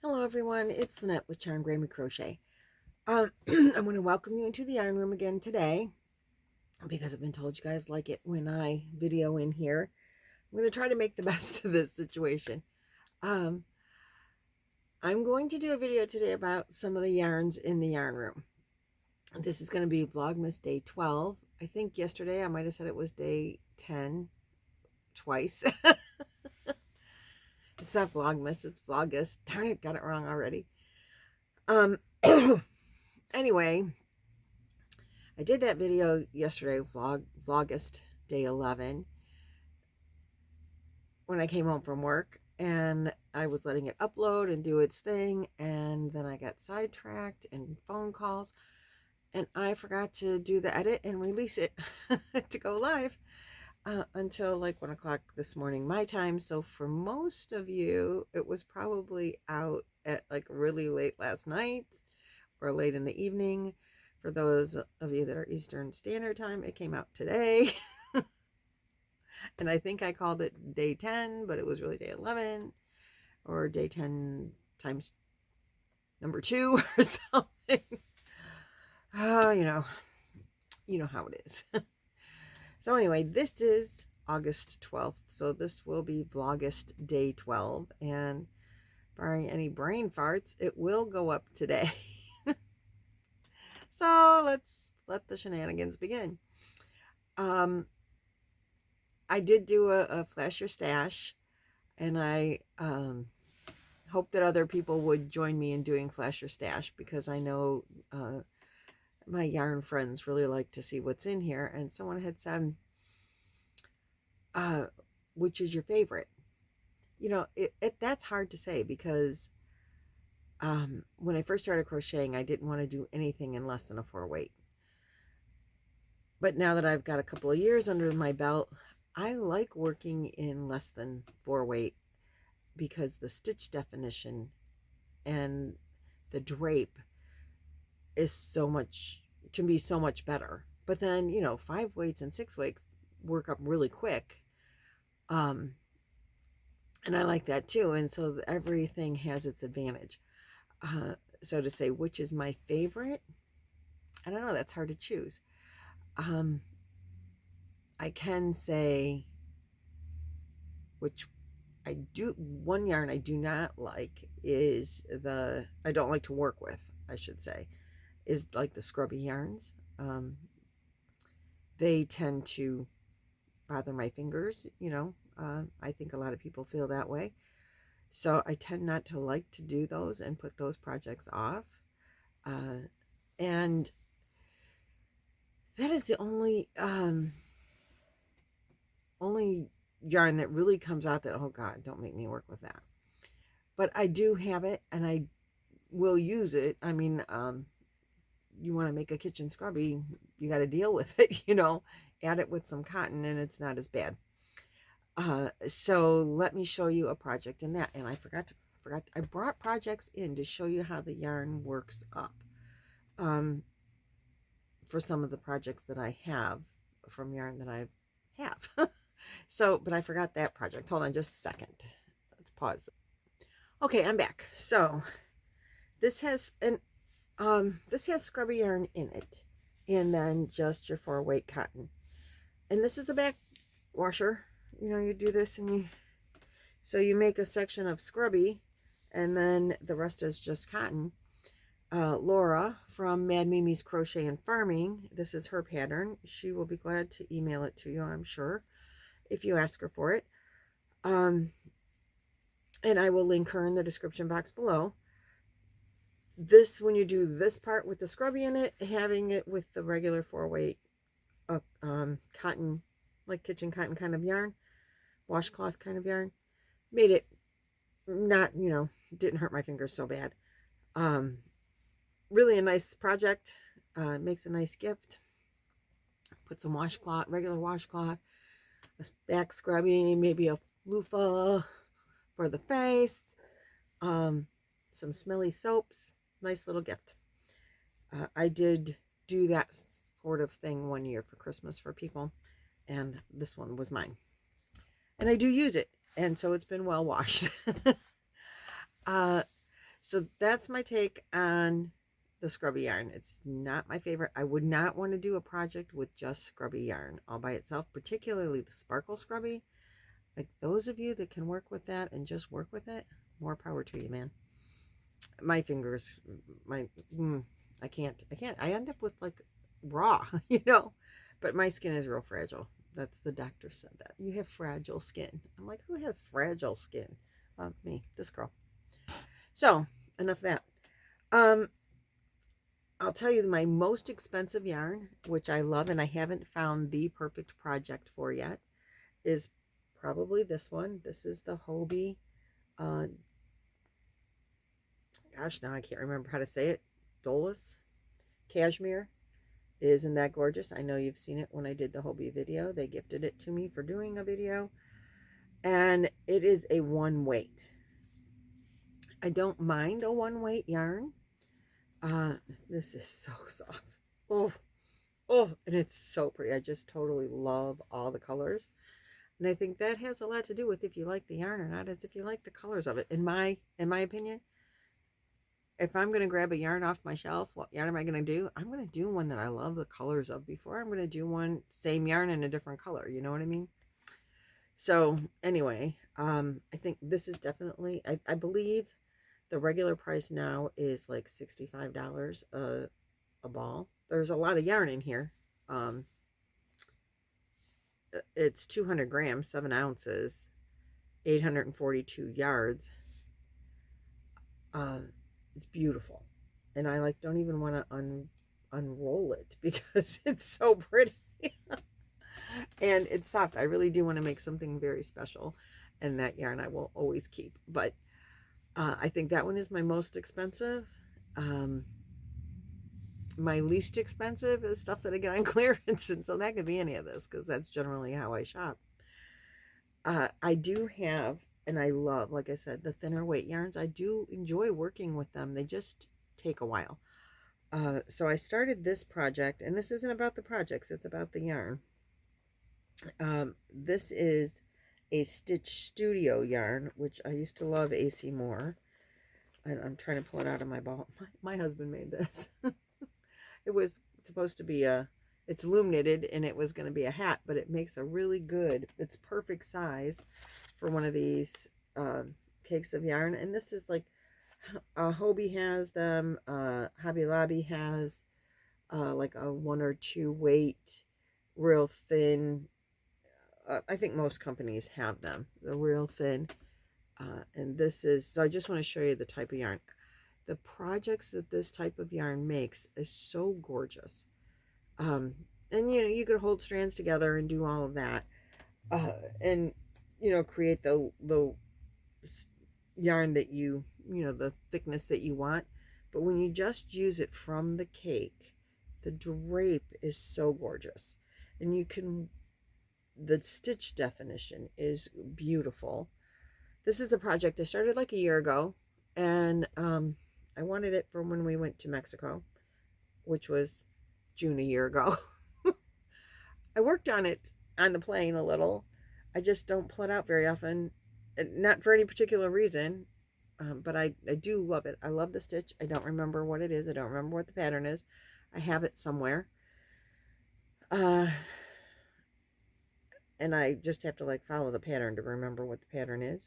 Hello everyone, it's Lynette with Charmed Grammy Crochet. I want to welcome you into the yarn room again today because I've been told you guys like it when I video in here. I'm going to try to make the best of this situation. I'm going to do a video today about some of the yarns in the yarn room. This is going to be Vlogmas Day 12. I think yesterday I might have said it was Day 10 twice. It's not Vlogmas, it's Vlogus. Darn it, got it wrong already. Anyway, I did that video yesterday, Vlogust Day 11, when I came home from work, and I was letting it upload and do its thing, and then I got sidetracked and phone calls, and I forgot to do the edit and release it to go live until like 1 o'clock this morning my time. So for most of you, it was probably out at like really late last night or late in the evening. For those of you that are Eastern Standard Time, it came out today. And I think I called it Day 10, but it was really Day 11 or Day 10 times number 2 or something. You know how it is. So anyway, this is August 12th. So this will be Vlogust Day 12. And barring any brain farts, it will go up today. So let's let the shenanigans begin. I did do a Flash Your Stash, and I hope that other people would join me in doing Flash Your Stash, because I know my yarn friends really like to see what's in here. And someone had said, which is your favorite? You know, that's hard to say, because when I first started crocheting, I didn't want to do anything in less than a 4-weight. But now that I've got a couple of years under my belt, I like working in less than 4-weight, because the stitch definition and the drape is can be so much better. But then, 5 weights and 6 weights work up really quick. And I like that too. And so everything has its advantage. So to say which is my favorite, I don't know, that's hard to choose. I can say which one yarn I do not like is I don't like to work with, I should say, is like the scrubby yarns. They tend to bother my fingers, I think a lot of people feel that way. So I tend not to like to do those and put those projects off. And that is the only yarn that really comes out that, oh God, don't make me work with that. But I do have it, and I will use it. I mean, you want to make a kitchen scrubby, you got to deal with it, add it with some cotton, and it's not as bad. So let me show you a project in that. And I forgot I brought projects in to show you how the yarn works up for some of the projects that I have from yarn that I have. So, but I forgot that project. Hold on just a second. Let's pause. Okay, I'm back. So this has scrubby yarn in it, and then just your 4-weight cotton. And this is a back washer. You do this, and you make a section of scrubby, and then the rest is just cotton. Laura from Mad Mimi's Crochet and Farming, this is her pattern. She will be glad to email it to you, I'm sure, if you ask her for it. And I will link her in the description box below. This, when you do this part with the scrubby in it, having it with the regular 4-weight cotton, like kitchen cotton kind of yarn, washcloth kind of yarn, made it not, didn't hurt my fingers so bad. Really a nice project. Makes a nice gift. Put some washcloth, regular washcloth, a back scrubby, maybe a loofah for the face, some smelly soaps. Nice little gift. I did do that sort of thing one year for Christmas for people, and this one was mine. And I do use it, and so it's been well washed. So that's my take on the scrubby yarn. It's not my favorite. I would not want to do a project with just scrubby yarn all by itself, particularly the sparkle scrubby. Like those of you that can work with that and just work with it, more power to you, man. My fingers, I can't. I end up with like raw, you know, but my skin is real fragile. That's the doctor said that. You have fragile skin. I'm like, who has fragile skin? Me, this girl. So, enough of that. I'll tell you my most expensive yarn, which I love and I haven't found the perfect project for yet, is probably this one. This is the Hobie, gosh, now I can't remember how to say it, Dolus Cashmere. Isn't that gorgeous? I know you've seen it when I did the Hobie video. They gifted it to me for doing a video. And it is a one weight. I don't mind a one weight yarn. This is so soft. Oh, and it's so pretty. I just totally love all the colors. And I think that has a lot to do with if you like the yarn or not, as if you like the colors of it. In my opinion, if I'm going to grab a yarn off my shelf, what yarn am I going to do? I'm going to do one that I love the colors of before I'm going to do one, same yarn in a different color. You know what I mean? So anyway, I think this is definitely, I believe the regular price now is like $65 a ball. There's a lot of yarn in here. It's 200 grams, 7 ounces, 842 yards. It's beautiful. And I like don't even want to unroll it because it's so pretty. And it's soft. I really do want to make something very special. And that yarn I will always keep. But I think that one is my most expensive. My least expensive is stuff that I get on clearance. And so that could be any of this because that's generally how I shop. I do have, and I love, like I said, the thinner weight yarns. I do enjoy working with them. They just take a while. So I started this project, and this isn't about the projects. It's about the yarn. This is a Stitch Studio yarn, which I used to love AC Moore. And I'm trying to pull it out of my ball. My husband made this. It was supposed to be it's loom knitted, and it was going to be a hat, but it makes a really good, it's perfect size for one of these cakes of yarn. And this is like, Hobie has them, Hobby Lobby has like a 1 or 2 weight, real thin. I think most companies have them. They're real thin. And this is, so I just want to show you the type of yarn. The projects that this type of yarn makes is so gorgeous. And you know, you could hold strands together and do all of that. And you know, create the yarn that you know, the thickness that you want. But when you just use it from the cake, the drape is so gorgeous. And you can, the stitch definition is beautiful. This is a project I started like a year ago, and I wanted it for when we went to Mexico, which was June a year ago. I worked on it on the plane a little. I just don't pull it out very often, not for any particular reason, but I do love it. I love the stitch. I don't remember what it is. I don't remember what the pattern is. I have it somewhere. And I just have to like follow the pattern to remember what the pattern is.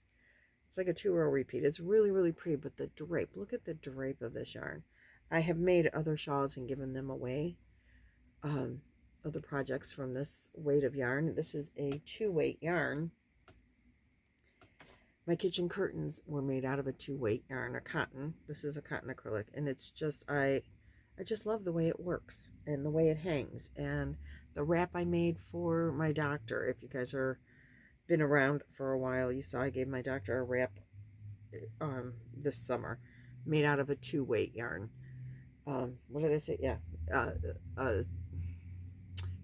It's like a 2-row repeat. It's really, really pretty, but the drape, look at the drape of this yarn. I have made other shawls and given them away. Other projects from this weight of yarn. This is a 2-weight yarn. My kitchen curtains were made out of a 2-weight yarn, a cotton. This is a cotton acrylic, and it's just, I just love the way it works and the way it hangs. And the wrap I made for my doctor, if you guys are been around for a while, you saw I gave my doctor a wrap this summer, made out of a 2-weight yarn. What did I say? Yeah,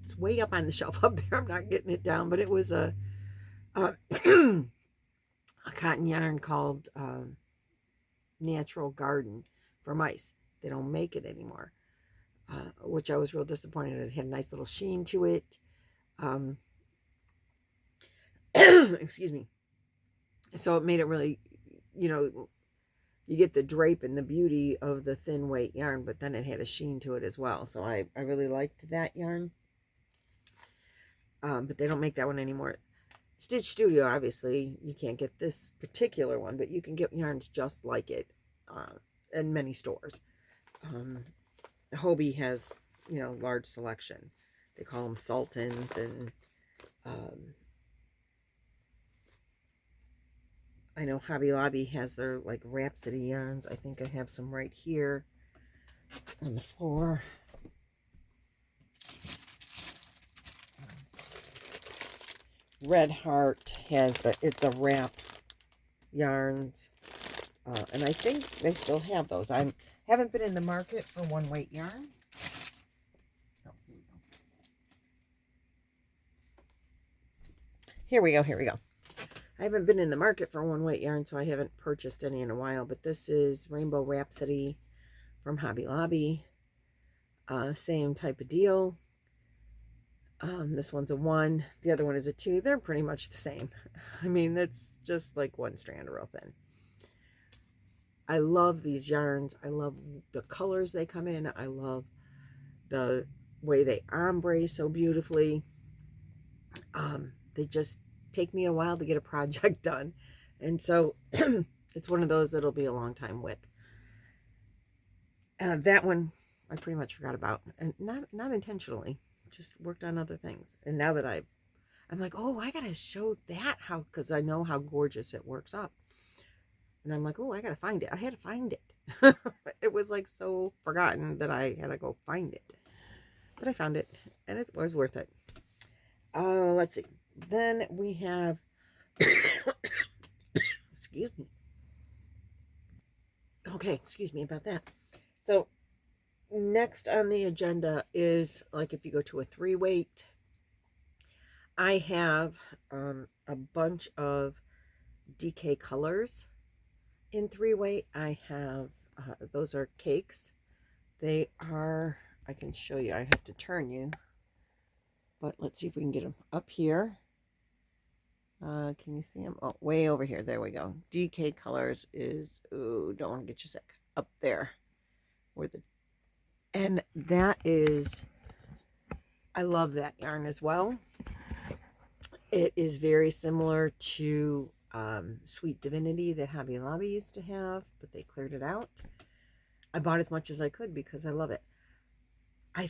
it's way up on the shelf up there. I'm not getting it down, but it was a cotton yarn called Natural Garden for mice. They don't make it anymore, which I was real disappointed. It had a nice little sheen to it. Excuse me. So it made it really, you know, you get the drape and the beauty of the thin weight yarn, but then it had a sheen to it as well. So I really liked that yarn. But they don't make that one anymore. Stitch Studio, obviously, you can't get this particular one, but you can get yarns just like it in many stores. Hobie has, you know, large selection. They call them Sultans, and I know Hobby Lobby has their like Rhapsody yarns. I think I have some right here on the floor. Red Heart has it's a wrap yarns, and I think they still have those. I haven't been in the market for one weight yarn. Oh, here we go. Here we go. I haven't been in the market for one weight yarn, so I haven't purchased any in a while, but this is Rainbow Rhapsody from Hobby Lobby. Same type of deal. This one's a 1, the other one is a 2. They're pretty much the same. I mean, that's just like one strand real thin. I love these yarns. I love the colors they come in. I love the way they ombre so beautifully. They just take me a while to get a project done. And so it's one of those that'll be a long time with. That one I pretty much forgot about, and not intentionally. Just worked on other things, and now that I'm like, oh, I gotta show that, how, because I know how gorgeous it works up, and I'm like, oh, I gotta find it. I had to find it. It was like so forgotten that I had to go find it, but I found it, and it was worth it. Let's see. Then we have excuse me. Okay, excuse me about that. So next on the agenda is, like, if you go to a 3-weight, I have a bunch of DK colors in 3-weight. I have those are cakes. They are, I can show you, I have to turn you, but let's see if we can get them up here. Can you see them? Oh, way over here. There we go. DK colors is, ooh, don't want to get you sick, up there where the, and that is, I love that yarn as well. It is very similar to Sweet Divinity that Hobby Lobby used to have, but they cleared it out. I bought as much as I could because I love it. I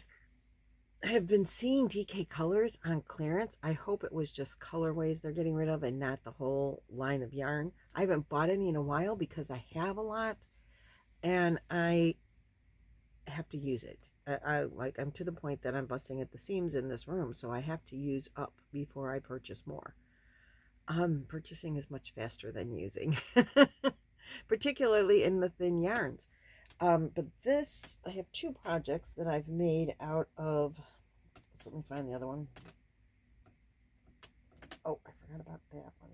have been seeing DK colors on clearance. I hope it was just colorways they're getting rid of and not the whole line of yarn. I haven't bought any in a while because I have a lot and I have to use it. I'm to the point that I'm busting at the seams in this room, so I have to use up before I purchase more. Purchasing is much faster than using, particularly in the thin yarns. But this, I have 2 projects that I've made out of, let me find the other one. Oh, I forgot about that one.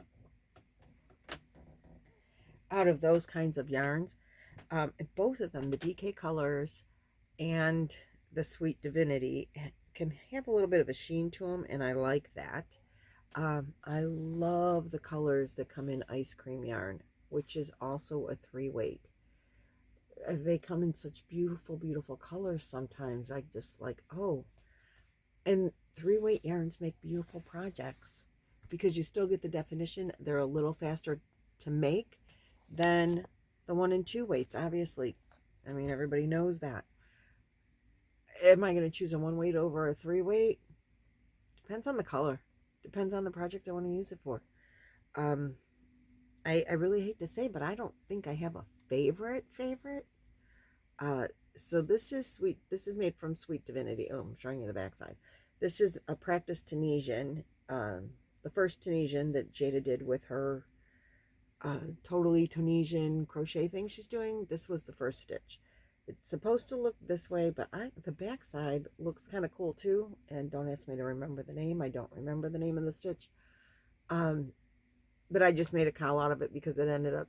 Out of those kinds of yarns, both of them, the DK colors and the Sweet Divinity, can have a little bit of a sheen to them, and I like that. I love the colors that come in Ice Cream yarn, which is also a 3-weight. They come in such beautiful, beautiful colors sometimes. I just like, oh. And 3-weight yarns make beautiful projects because you still get the definition. They're a little faster to make than the 1 and 2 weights, obviously. I mean, everybody knows that. Am I going to choose a 1-weight over a 3-weight? Depends on the color. Depends on the project I want to use it for. I really hate to say, but I don't think I have a favorite. So this is sweet. This is made from Sweet Divinity. Oh, I'm showing you the backside. This is a practice Tunisian. The first Tunisian that Jada did with her totally Tunisian crochet thing she's doing. This was the first stitch. It's supposed to look this way, but the back side looks kind of cool too. And don't ask me to remember the name. I don't remember the name of the stitch. But I just made a cowl out of it because it ended up,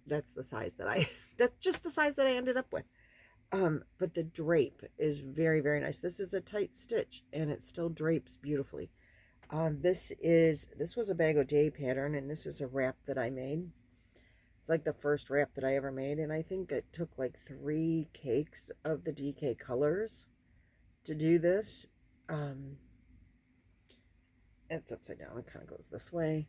that's the size that that's just the size that I ended up with. But the drape is very, very nice. This is a tight stitch and it still drapes beautifully. This was a Bag O' Day pattern, and this is a wrap that I made. It's like the first wrap that I ever made, and I think it took like 3 cakes of the DK colors to do this. It's upside down. It kind of goes this way.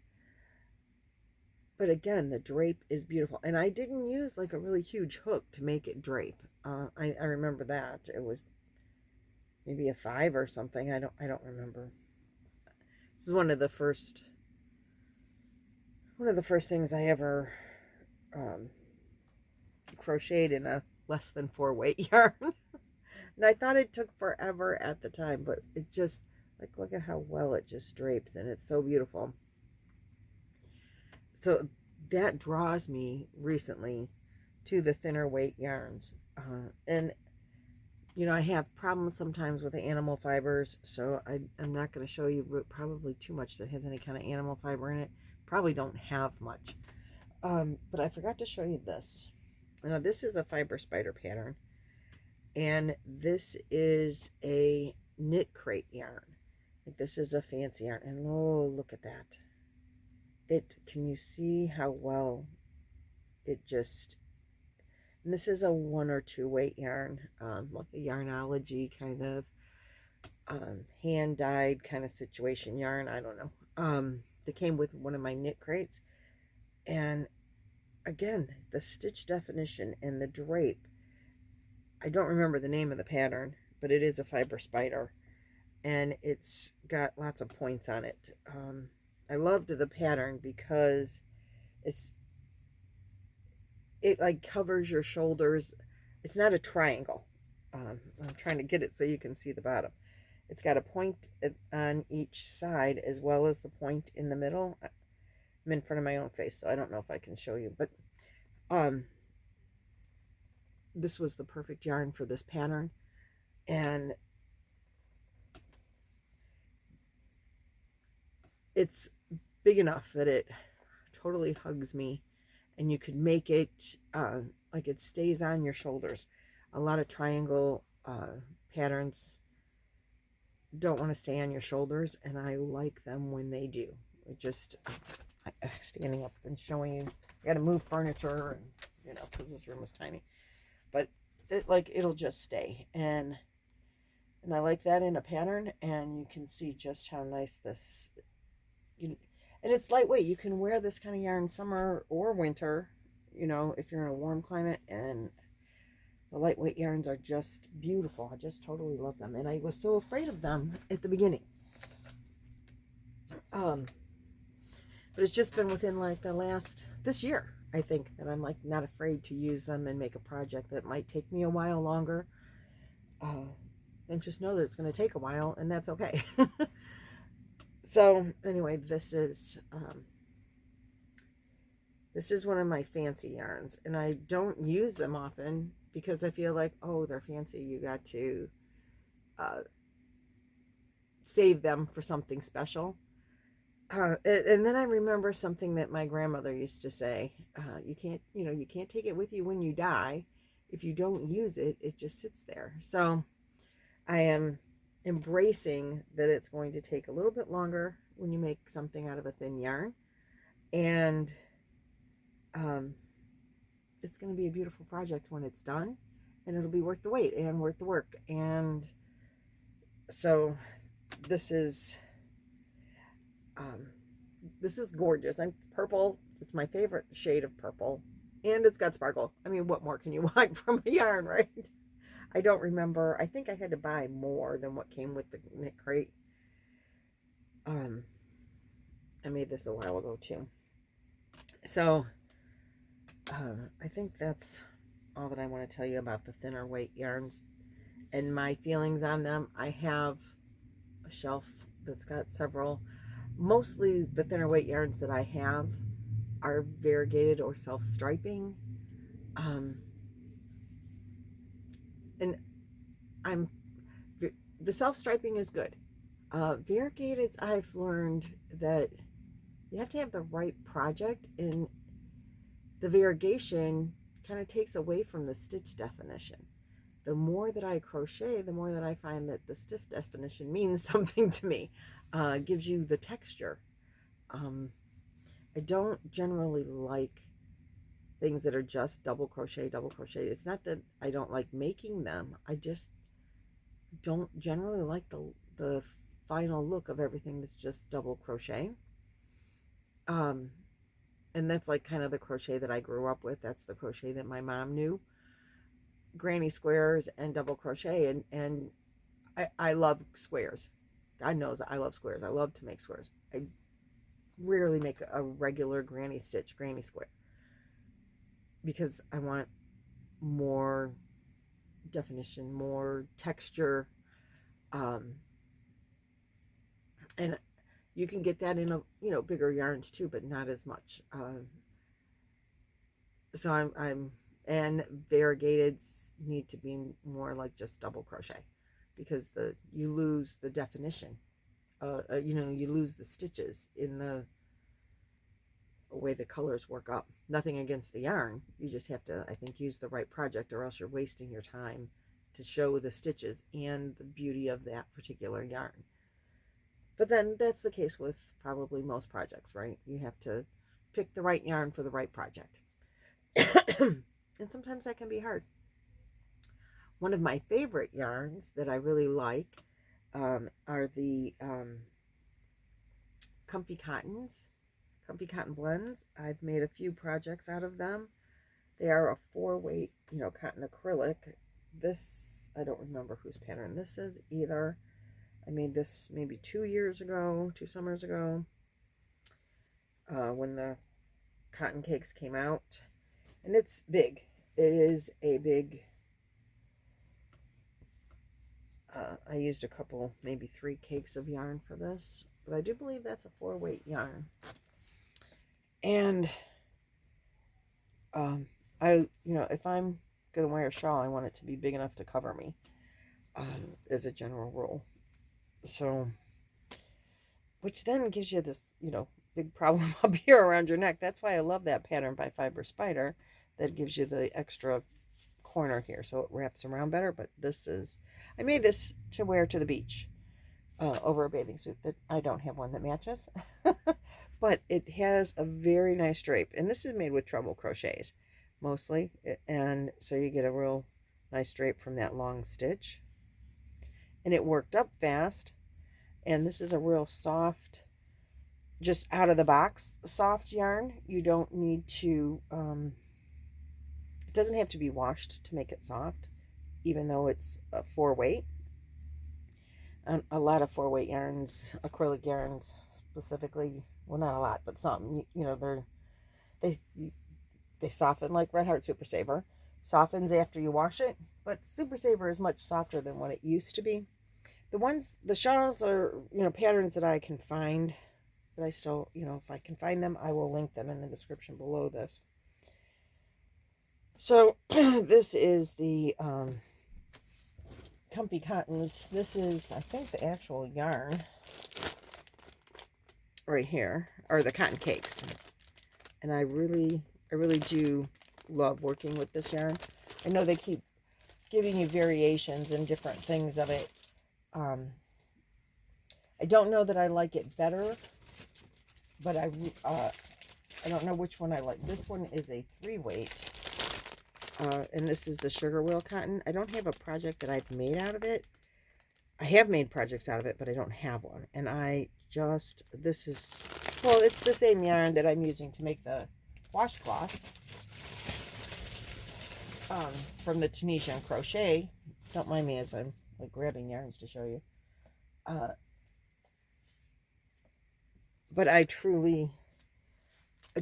But again, the drape is beautiful. And I didn't use like a really huge hook to make it drape. I remember that. It was maybe a 5 or something. I don't remember. This is one of the first things I ever crocheted in a less than 4 weight yarn. And I thought it took forever at the time, but it just, like, look at how well it just drapes, and it's so beautiful. So that draws me recently to the thinner weight yarns. And, you know, I have problems sometimes with the animal fibers, so I'm not going to show you probably too much that has any kind of animal fiber in it. Probably don't have much. But I forgot to show you this. Now, this is a fiber spider pattern. And this is a knit crate yarn. Like, this is a fancy yarn. And oh, look at that. Can you see how well it just, and this is a 1 or 2 weight yarn, like a Yarnology kind of hand dyed kind of situation yarn. I don't know. That came with one of my knit crates. And again, the stitch definition and the drape, I don't remember the name of the pattern, but it is a fiber spider, and it's got lots of points on it. I loved the pattern because it like covers your shoulders. It's not a triangle. I'm trying to get it so you can see the bottom. It's got a point on each side as well as the point in the middle. I'm in front of my own face, so I don't know if I can show you, but this was the perfect yarn for this pattern. And it's big enough that it totally hugs me, and you could make it like it stays on your shoulders. A lot of triangle patterns don't want to stay on your shoulders, and I like them when they do. It just standing up and showing you, I gotta move furniture, and you know, because this room is tiny, but it'll just stay, and I like that in a pattern. And you can see just how nice this, and it's lightweight. You can wear this kind of yarn summer or winter, you know, if you're in a warm climate. And the lightweight yarns are just beautiful. I just totally love them, and I was so afraid of them at the beginning. But it's just been within like this year, I think, that I'm like not afraid to use them and make a project that might take me a while longer. And just know that it's going to take a while, and that's okay. So anyway, this is one of my fancy yarns, and I don't use them often because I feel like, oh, they're fancy. You got to save them for something special. And then I remember something that my grandmother used to say, you can't take it with you when you die. If you don't use it, it just sits there. So I am embracing that it's going to take a little bit longer when you make something out of a thin yarn, and it's going to be a beautiful project when it's done, and it'll be worth the wait and worth the work. And so this is gorgeous. I'm purple. It's my favorite shade of purple, and it's got sparkle. I mean, what more can you want from a yarn, right? I don't remember. I think I had to buy more than what came with the knit crate. I made this a while ago too. So I think that's all that I want to tell you about the thinner weight yarns and my feelings on them. I have a shelf that's got several. Mostly the thinner weight yarns that I have are variegated or self-striping. And the self-striping is good. Variegateds, I've learned that you have to have the right project, and the variegation kind of takes away from the stitch definition. The more that I crochet, the more that I find that the stitch definition means something to me. Gives you the texture. I don't generally like things that are just double crochet. It's not that I don't like making them. I just don't generally like the final look of everything that's just double crochet. And that's like kind of the crochet that I grew up with. That's the crochet that my mom knew. Granny squares and double crochet, and I love squares. God knows I love squares. I love to make squares. I rarely make a regular granny stitch granny square because I want more definition, more texture, and you can get that in a bigger yarns too, but not as much. So I'm and variegated need to be more like just double crochet because you lose the definition. You lose the stitches in the way the colors work up. Nothing against the yarn. You just have to, I think, use the right project, or else you're wasting your time to show the stitches and the beauty of that particular yarn. But then that's the case with probably most projects, right? You have to pick the right yarn for the right project. And sometimes that can be hard. One of my favorite yarns that I really like are the Comfy Cotton blends. I've made a few projects out of them. They are a 4-weight, cotton acrylic. This, I don't remember whose pattern this is either. I made this maybe 2 summers ago, when the cotton cakes came out. And it's big. It is a big, I used a couple, maybe 3 cakes of yarn for this. But I do believe that's a 4-weight yarn. And if I'm going to wear a shawl, I want it to be big enough to cover me, as a general rule. So, which then gives you this, big problem up here around your neck. That's why I love that pattern by Fiber Spider. That gives you the extra corner here, so it wraps around better. But I made this to wear to the beach, over a bathing suit that I don't have one that matches. But it has a very nice drape, and this is made with treble crochets mostly, and so you get a real nice drape from that long stitch, and it worked up fast. And this is a real soft, just out of the box soft yarn. You don't need to it doesn't have to be washed to make it soft, even though it's a 4-weight. A lot of 4-weight yarns, acrylic yarns specifically, well, not a lot, but some, they soften, like Red Heart Super Saver softens after you wash it, but Super Saver is much softer than what it used to be. The shawls are, patterns that I can find, but I still, if I can find them, I will link them in the description below this. So this is the Comfy Cottons. This is, I think, the actual yarn right here, or the cotton cakes. And I really do love working with this yarn. I know they keep giving you variations and different things of it. I don't know that I like it better, but I don't know which one I like. This one is a 3-weight. And this is the Sugar Wheel Cotton. I don't have a project that I've made out of it. I have made projects out of it, but I don't have one. And this is, well, it's the same yarn that I'm using to make the washcloths, from the Tunisian Crochet. Don't mind me as I'm like grabbing yarns to show you. But I truly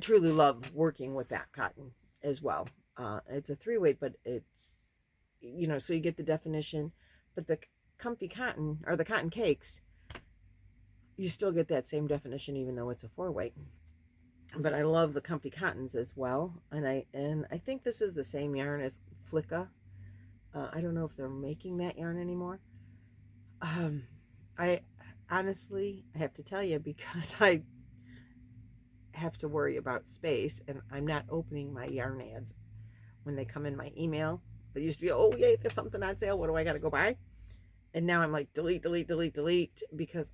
love working with that cotton as well. It's a 3-weight, but it's, so you get the definition. But the Comfy Cotton, or the cotton cakes, you still get that same definition even though it's a 4-weight. But I love the Comfy Cottons as well. And I think this is the same yarn as Flicka. I don't know if they're making that yarn anymore. I honestly, I have to tell you, because I have to worry about space, and I'm not opening my yarn ads when they come in my email. They used to be, oh yay, there's something on sale, what do I got to go buy? And now I'm like, delete, because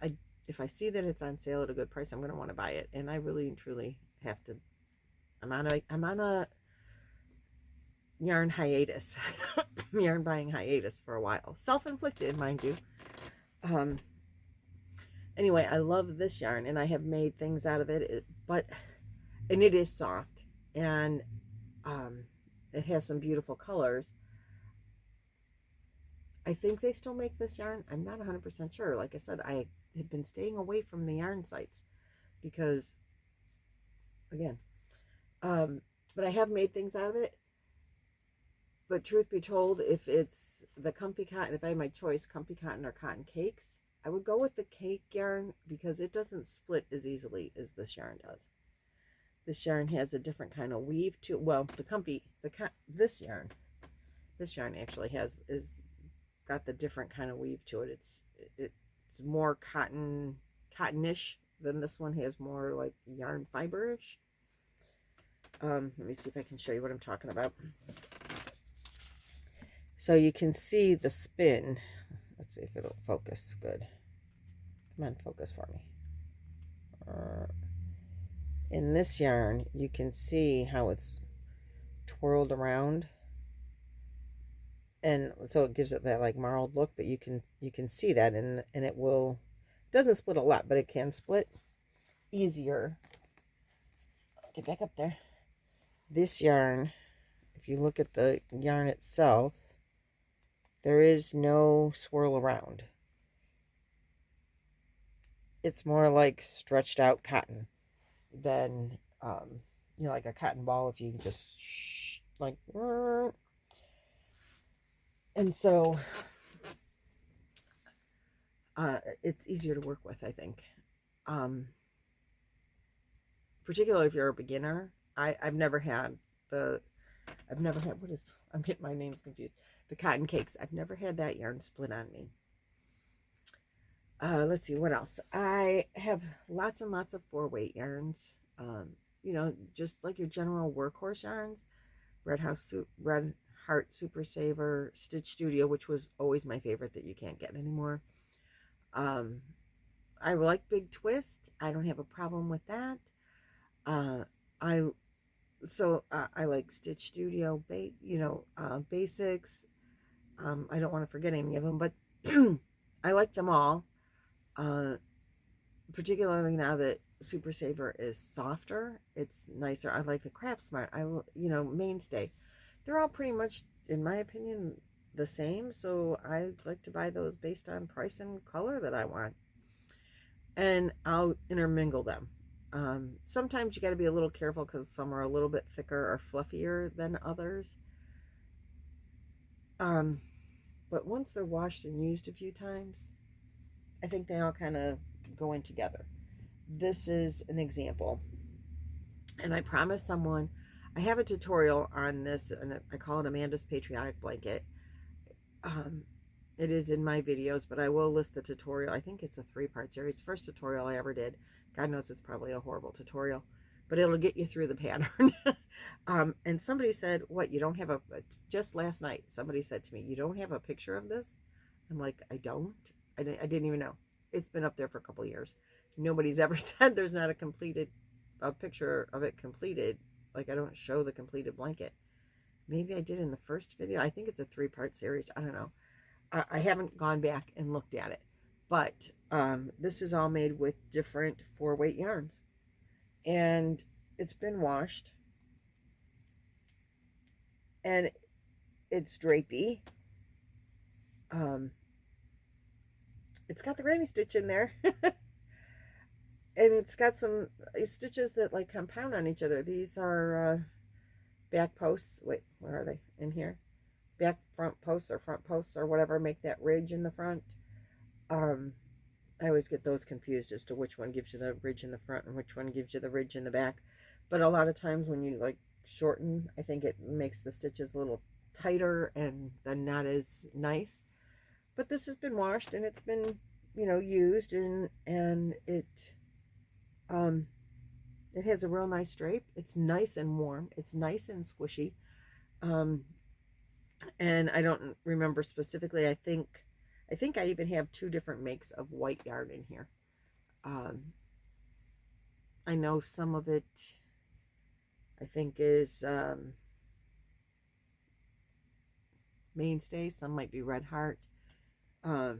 if I see that it's on sale at a good price, I'm going to want to buy it. And I really and truly have to, I'm on a yarn hiatus, yarn buying hiatus for a while. Self-inflicted, mind you. Anyway, I love this yarn, and I have made things out of it, and it is soft, and it has some beautiful colors. I think they still make this yarn. I'm not 100% sure. Like I said, I have been staying away from the yarn sites because, again, but I have made things out of it. But truth be told, if it's the comfy cotton, if I had my choice, comfy cotton or cotton cakes, I would go with the cake yarn because it doesn't split as easily as this yarn does. This yarn has a different kind of weave to, well, this yarn actually is got the different kind of weave to it. It's more cottonish than this one. Has more like yarn fiberish. Let me see if I can show you what I'm talking about. So you can see the spin. Let's see if it'll focus good. Come on, focus for me. In this yarn, you can see how it's twirled around, and so it gives it that like marled look. But you can see that, and it doesn't split a lot, but it can split easier. Get back up there. This yarn, if you look at the yarn itself, there is no swirl around. It's more like stretched out cotton than, like a cotton ball if you just like, and so it's easier to work with, I think. Particularly if you're a beginner. I've never had, I'm getting my names confused. The cotton cakes. I've never had that yarn split on me. Let's see, what else? I have lots and lots of 4-weight yarns. Just like your general workhorse yarns. Red Heart Super Saver, Stitch Studio, which was always my favorite that you can't get anymore. I like Big Twist. I don't have a problem with that. I like Stitch Studio, basics. I don't want to forget any of them, but I like them all. Particularly now that Super Saver is softer, it's nicer. I like the Craft Smart. Mainstay. They're all pretty much, in my opinion, the same. So I like to buy those based on price and color that I want, and I'll intermingle them. Sometimes you got to be a little careful because some are a little bit thicker or fluffier than others. But once they're washed and used a few times, I think they all kind of go in together. This is an example, and I promised someone, I have a tutorial on this, and I call it Amanda's Patriotic Blanket. It is in my videos, but I will list the tutorial. I think it's a 3-part series. First tutorial I ever did. God knows it's probably a horrible tutorial, but it'll get you through the pattern. And somebody said, what, you don't have just last night, somebody said to me, you don't have a picture of this? I'm like, I didn't even know. It's been up there for a couple of years. Nobody's ever said there's not a picture of it completed. Like, I don't show the completed blanket. Maybe I did in the first video. I think it's a 3-part series. I don't know. I haven't gone back and looked at it. But this is all made with different 4-weight yarns. And it's been washed. And it's drapey. It's got the granny stitch in there. And it's got some stitches that like compound on each other. These are back posts. Wait, where are they? In here. Back front posts or whatever make that ridge in the front. I always get those confused as to which one gives you the ridge in the front and which one gives you the ridge in the back. But a lot of times when you like shorten, I think it makes the stitches a little tighter and then not as nice. But this has been washed and it's been, used, and it has a real nice drape. It's nice and warm. It's nice and squishy. And I don't remember specifically. I think I even have 2 different makes of white yarn in here. I know some of it, I think, is mainstay. Some might be Red Heart. No,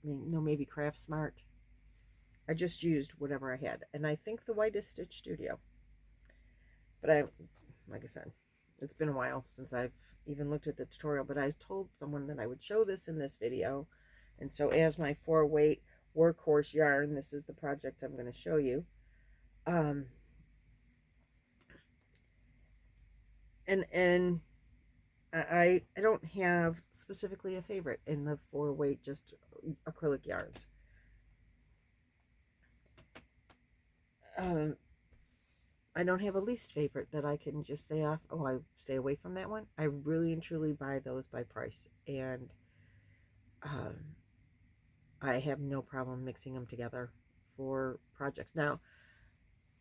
maybe Craft Smart. I just used whatever I had. And I think the white is Stitch Studio. But like I said, it's been a while since I've even looked at the tutorial. But I told someone that I would show this in this video. And so as my 4-weight workhorse yarn, this is the project I'm going to show you. And I don't have specifically a favorite in the 4-weight just acrylic yarns. I don't have a least favorite that I can just say off, oh, I stay away from that one. I really and truly buy those by price, and I have no problem mixing them together for projects. Now,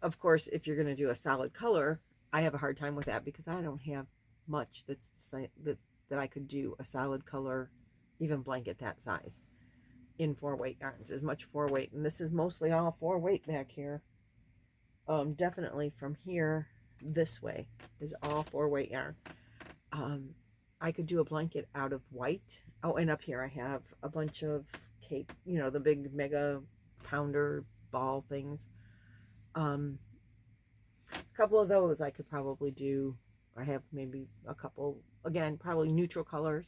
of course, if you're going to do a solid color, I have a hard time with that because I don't have much that I could do a solid color, even blanket that size in 4-weight yarns. As much 4-weight, and this is mostly all 4-weight back here. Definitely from here this way is all 4-weight yarn. I could do a blanket out of white. Oh, and up here I have a bunch of cake, you know, the big mega pounder ball things. A couple of those I could probably do. I have maybe a couple, again, probably neutral colors.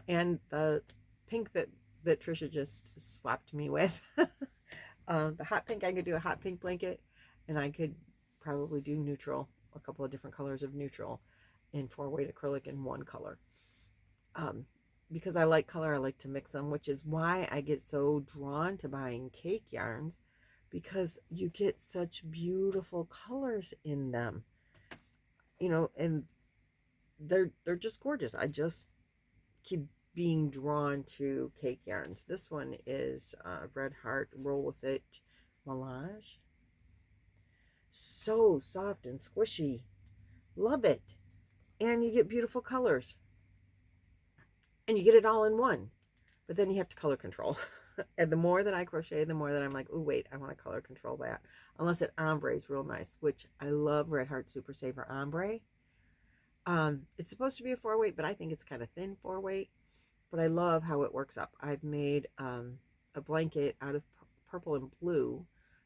And the pink that Trisha just swapped me with. The hot pink, I could do a hot pink blanket. And I could probably do neutral, a couple of different colors of neutral in 4-weight acrylic in one color. Because I like color, I like to mix them, which is why I get so drawn to buying cake yarns, because you get such beautiful colors in them. You know, and they're just gorgeous. I just keep being drawn to cake yarns. This one is Red Heart Roll With It Melange. So soft and squishy. Love it. And you get beautiful colors. And you get it all in one. But then you have to color control. And the more that I crochet, the more that I'm like, oh, wait, I want to color control that. Unless it ombres real nice, which I love Red Heart Super Saver ombre. It's supposed to be a 4-weight, but I think it's kind of thin 4-weight. But I love how it works up. I've made a blanket out of purple and blue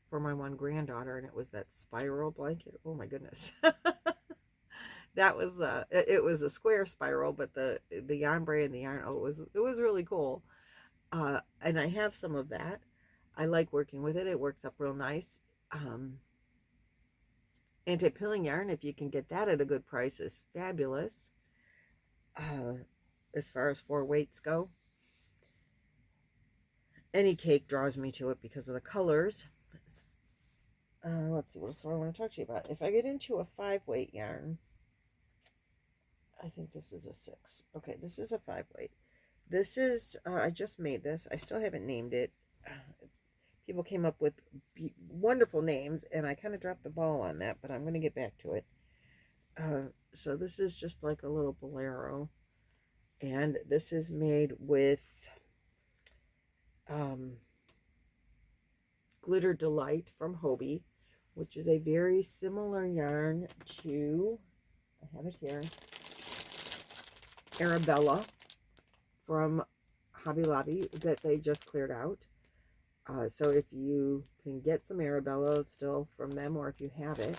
for my one granddaughter, and it was that spiral blanket. Oh my goodness. That was it was a square spiral, but the ombre and the yarn, oh, it was really cool. And I have some of that. I like working with it. It works up real nice. Anti-pilling yarn, if you can get that at a good price, is fabulous. As far as 4-weights go, any cake draws me to it because of the colors. Let's see, what else do I want to talk to you about? If I get into a 5-weight yarn, I think this is a 6. Okay, this is a 5-weight. This is, I just made this. I still haven't named it. People came up with wonderful names, and I kind of dropped the ball on that, but I'm going to get back to it. So this is just like a little bolero. And this is made with Glitter Delight from Hobie, which is a very similar yarn to, I have it here, Arabella from Hobby Lobby that they just cleared out. So if you can get some Arabella still from them, or if you have it,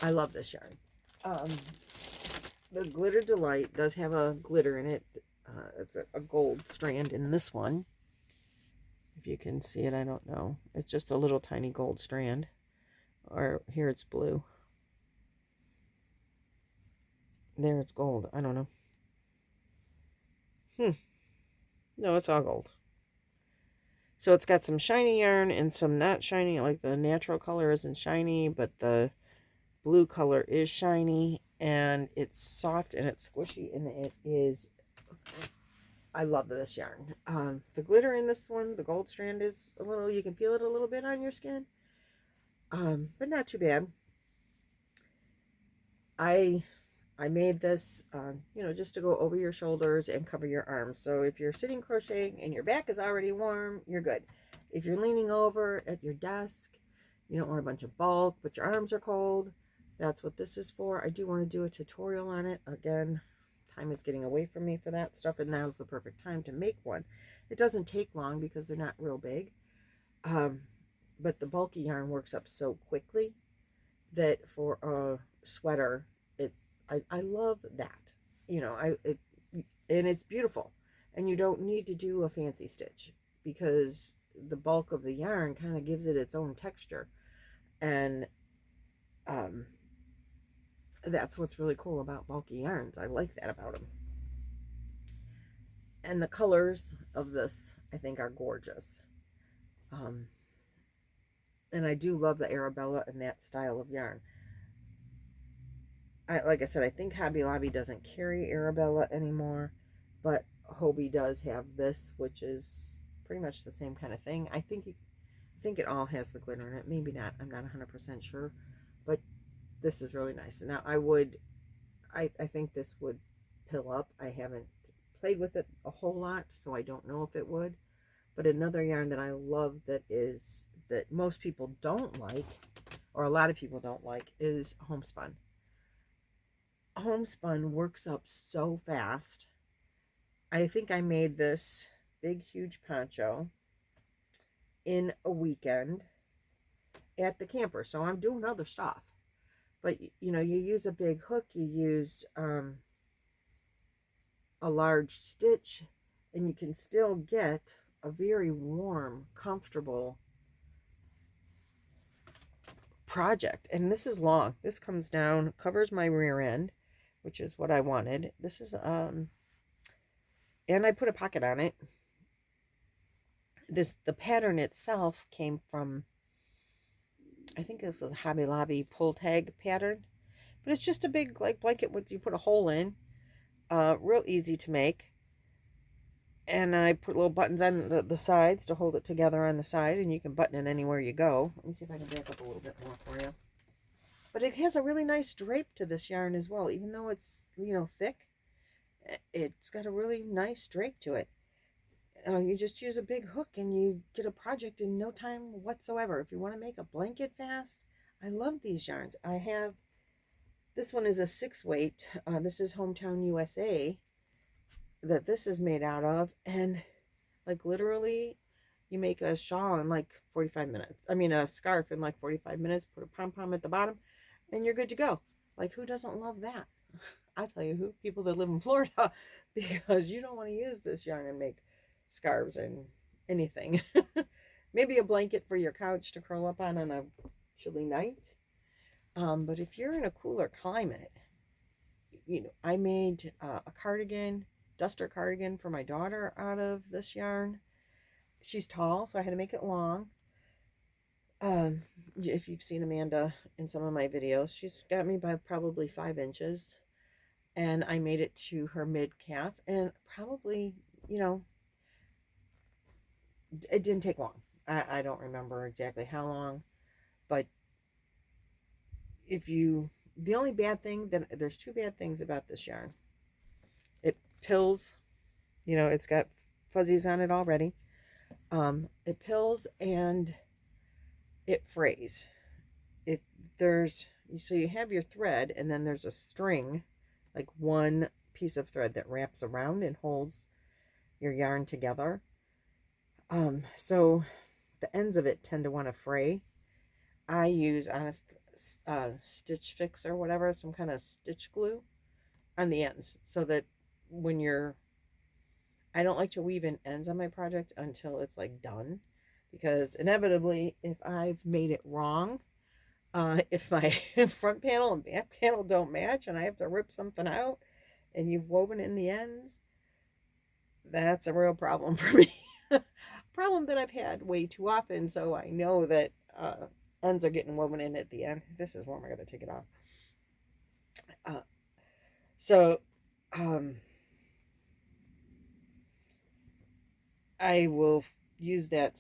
I love this yarn. The Glitter Delight does have a glitter in it. It's a gold strand in this one. If you can see it, I don't know. It's just a little tiny gold strand. Or here it's blue. There it's gold. I don't know. No, it's all gold. So it's got some shiny yarn and some not shiny. Like the natural color isn't shiny, but the blue color is shiny. And it's soft and it's squishy, and it is... I love this yarn. The glitter in this one, the gold strand, is a little... You can feel it a little bit on your skin. But not too bad. I made this, you know, just to go over your shoulders and cover your arms. So if you're sitting crocheting and your back is already warm, you're good. If you're leaning over at your desk, you don't want a bunch of bulk, but your arms are cold, that's what this is for. I do want to do a tutorial on it. Again, time is getting away from me for that stuff, and now's the perfect time to make one. It doesn't take long because they're not real big, but the bulky yarn works up so quickly that for a sweater, I love that. You know, and it's beautiful, and you don't need to do a fancy stitch because the bulk of the yarn kind of gives it its own texture, and that's what's really cool about bulky yarns. I like that about them. And the colors of this, I think, are gorgeous. And I do love the Arabella and that style of yarn. Like I said, I think Hobby Lobby doesn't carry Arabella anymore, but Hobie does have this, which is pretty much the same kind of thing. I think it all has the glitter in it. Maybe not. I'm not 100% sure, but this is really nice. Now I think this would pill up. I haven't played with it a whole lot, so I don't know if it would. But another yarn that I love that most people don't like, or a lot of people don't like, is homespun. Homespun works up so fast. I think I made this big, huge poncho in a weekend at the camper. So I'm doing other stuff. But, you know, you use a big hook, you use a large stitch, and you can still get a very warm, comfortable project. And this is long. This comes down, covers my rear end, which is what I wanted. This is, and I put a pocket on it. The pattern itself came from, I think this is a Hobby Lobby pull tag pattern, but it's just a big like blanket with, you put a hole in, real easy to make. And I put little buttons on the sides to hold it together on the side, and you can button it anywhere you go. Let me see if I can back up a little bit more for you. But it has a really nice drape to this yarn as well. Even though it's, you know, thick, it's got a really nice drape to it. You just use a big hook and you get a project in no time whatsoever. If you want to make a blanket fast, I love these yarns. I have, this one is a 6 weight. This is Hometown USA that this is made out of. And like literally, you make a shawl in like 45 minutes. I mean, a scarf in like 45 minutes, put a pom-pom at the bottom, and you're good to go. Like, who doesn't love that? I tell you who, people that live in Florida, because you don't want to use this yarn and make scarves and anything. Maybe a blanket for your couch to curl up on a chilly night. But if you're in a cooler climate, you know, I made a cardigan, duster cardigan for my daughter out of this yarn. She's tall, so I had to make it long. If you've seen Amanda in some of my videos, she's got me by probably 5 inches. And I made it to her mid-calf. And probably, you know, it didn't take long. I don't remember exactly how long. But the only bad thing, there's 2 bad things about this yarn. It pills. You know, it's got fuzzies on it already. It pills and it frays. So you have your thread, and then there's a string, like one piece of thread that wraps around and holds your yarn together. So the ends of it tend to want to fray. I use Honest Stitch Fix or whatever, some kind of stitch glue on the ends, so that I don't like to weave in ends on my project until it's like done, because inevitably, if I've made it wrong, if my front panel and back panel don't match and I have to rip something out and you've woven in the ends, that's a real problem for me. Problem that I've had way too often, so I know that ends are getting woven in at the end. This is where I'm going to take it off. I will use that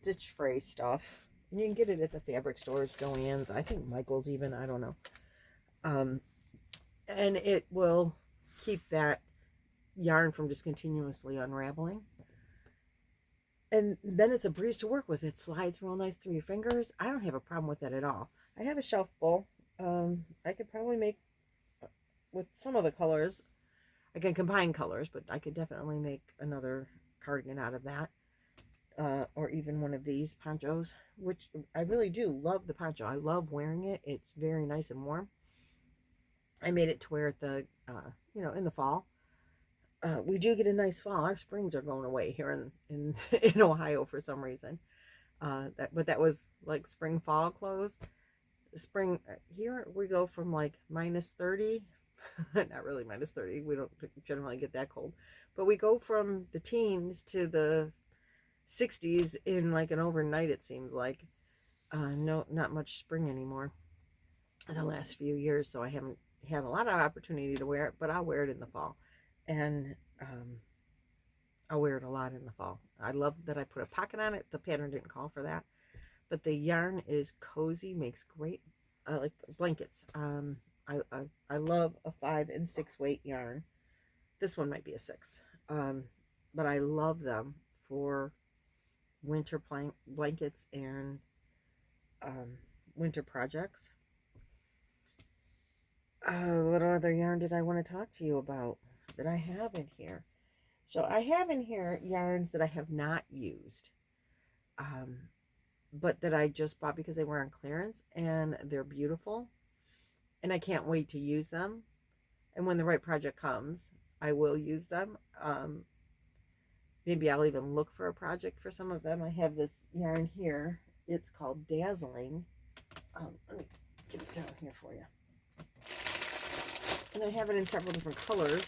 stitch fray stuff. And you can get it at the fabric stores, Joann's, I think Michael's even, I don't know. And it will keep that yarn from just continuously unraveling. And then it's a breeze to work with. It slides real nice through your fingers. I don't have a problem with that at all. I have a shelf full. I could probably make, with some of the colors, I can combine colors, but I could definitely make another cardigan out of that. Or even one of these ponchos, which I really do love the poncho. I love wearing it. It's very nice and warm. I made it to wear it in the fall. We do get a nice fall. Our springs are going away here in Ohio for some reason. But that was like spring fall clothes. Spring here we go from like -30, not really -30. We don't generally get that cold, but we go from the teens to the 60s in like an overnight. It seems like no, not much spring anymore in the last few years. So I haven't had a lot of opportunity to wear it, but I'll wear it in the fall, and I'll wear it a lot in the fall. I love that I put a pocket on it. The pattern didn't call for that, but the yarn is cozy, makes great like blankets. I love a 5 and 6 weight yarn. This one might be a 6, but I love them for winter blankets and winter projects. What other yarn did I want to talk to you about that I have in here? So I have in here yarns that I have not used, but that I just bought because they were on clearance, and they're beautiful, and I can't wait to use them. And when the right project comes, I will use them. Maybe I'll even look for a project for some of them. I have this yarn here. It's called Dazzling. Let me get it down here for you. And I have it in several different colors.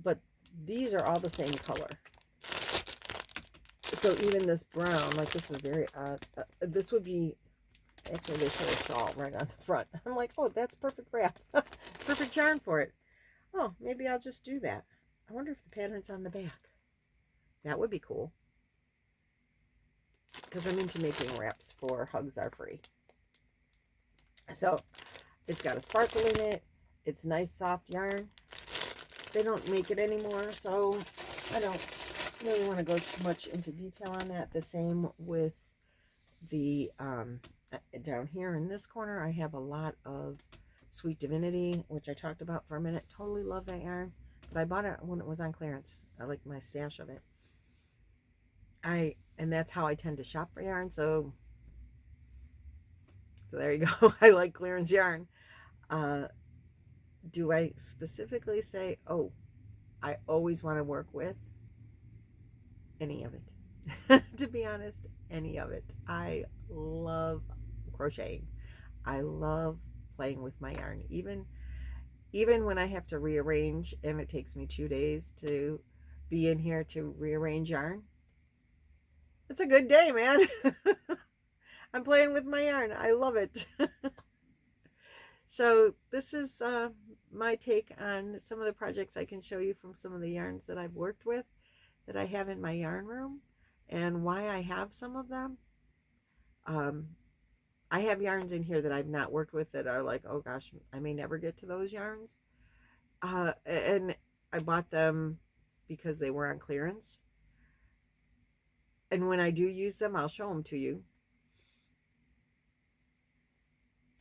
But these are all the same color. So even this brown, like this is very odd. This would be, actually they put a shawl right on the front. I'm like, oh, that's perfect wrap. Perfect yarn for it. Oh, maybe I'll just do that. I wonder if the pattern's on the back. That would be cool. Because I'm into making wraps for Hugs Are Free. So it's got a sparkle in it. It's nice soft yarn. They don't make it anymore, so I don't really want to go too much into detail on that. The same with the down here in this corner, I have a lot of Sweet Divinity, which I talked about for a minute. Totally love that yarn, but I bought it when it was on clearance. I like my stash of it. And that's how I tend to shop for yarn. So there you go. I like clearance yarn. Do I specifically say, oh, I always want to work with any of it? To be honest, any of it. I love crocheting. I love playing with my yarn. Even when I have to rearrange and it takes me 2 days to be in here to rearrange yarn, it's a good day, man. I'm playing with my yarn. I love it. So this is my take on some of the projects I can show you from some of the yarns that I've worked with, that I have in my yarn room, and why I have some of them. I have yarns in here that I've not worked with that are like, oh gosh, I may never get to those yarns. And I bought them because they were on clearance. And when I do use them, I'll show them to you.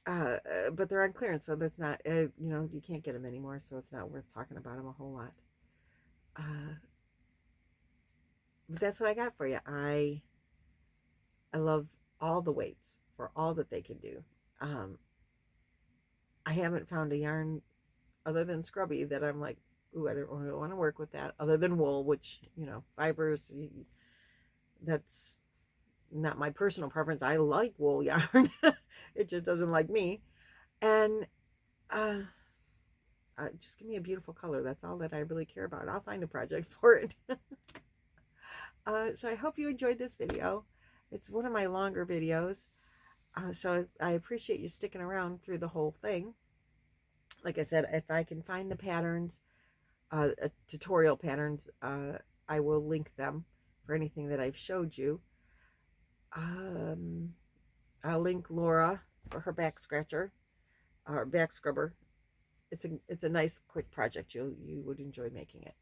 But they're on clearance, so that's not, you can't get them anymore, so it's not worth talking about them a whole lot. But that's what I got for you. I love all the weights for all that they can do. I haven't found a yarn other than scrubby that I'm like, ooh, I don't really want to work with that, other than wool, which, fibers, that's not my personal preference. I like wool yarn. It just doesn't like me. And just give me a beautiful color. That's all that I really care about. I'll find a project for it. So I hope you enjoyed this video. It's one of my longer videos. So I appreciate you sticking around through the whole thing. Like I said, if I can find the patterns, tutorial patterns, I will link them for anything that I've showed you. I'll link Laura for her back scratcher, or back scrubber. It's a nice quick project. You would enjoy making it,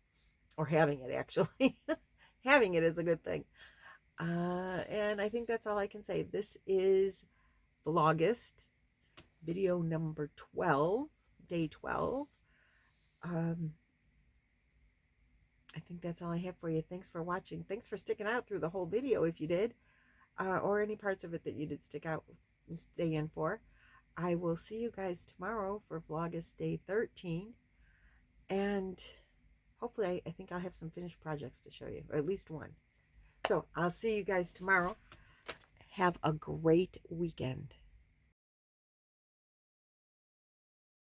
or having it actually. Having it is a good thing. And I think that's all I can say. This is Vlogust video number 12, day 12. I think that's all I have for you. Thanks for watching. Thanks for sticking out through the whole video if you did, or any parts of it that you did stick out and stay in for. I will see you guys tomorrow for Vlogmas Day 13, and hopefully I think I'll have some finished projects to show you, or at least one. So I'll see you guys tomorrow. Have a great weekend.